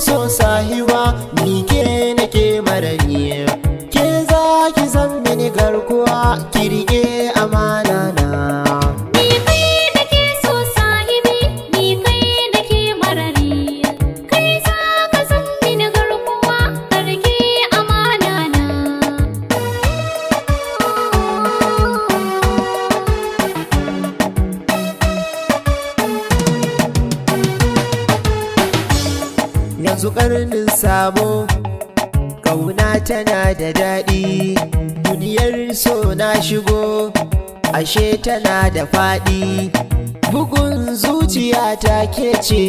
So sahiba ni ke nake marari ke za ki zan mini garkuwa ki rike amana na ni kai nake so sahibi ni kai nake marari kai za ka zan mini garkuwa ka rike amana na yanzu karnin sabo kauna tana da daɗi duniyar so na shigo ashe tana da faɗi bugun zuciya ta ke ce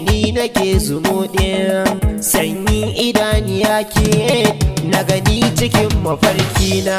ni nake zumuɗin sanyin idaniya ke na gani cikin mafarki na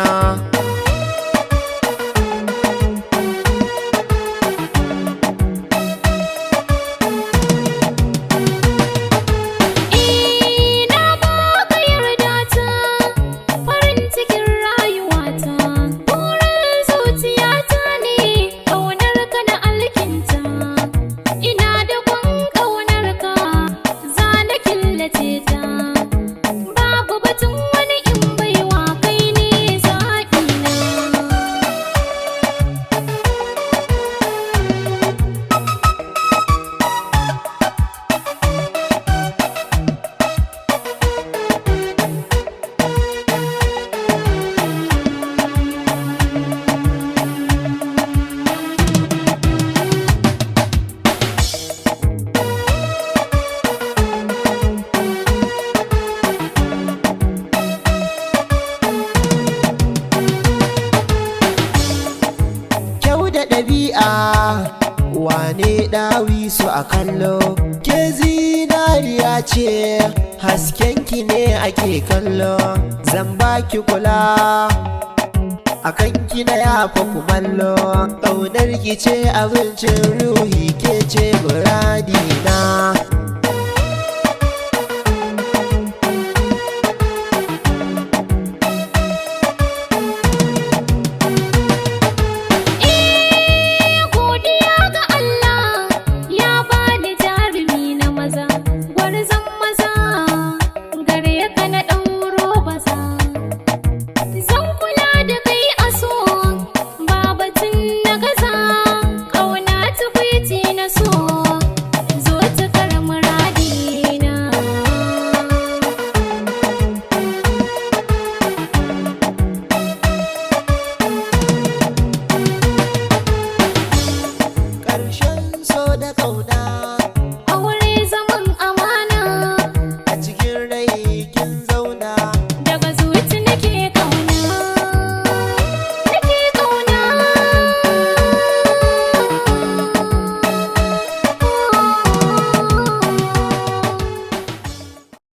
da ɗabi'a wane ɗawi su a kallo ke zinariya ce haskenki ne ake kallo zan baki kula a kanki na yafa kumallo ƙaunar ki ce abincin ruhi ke ce muradi na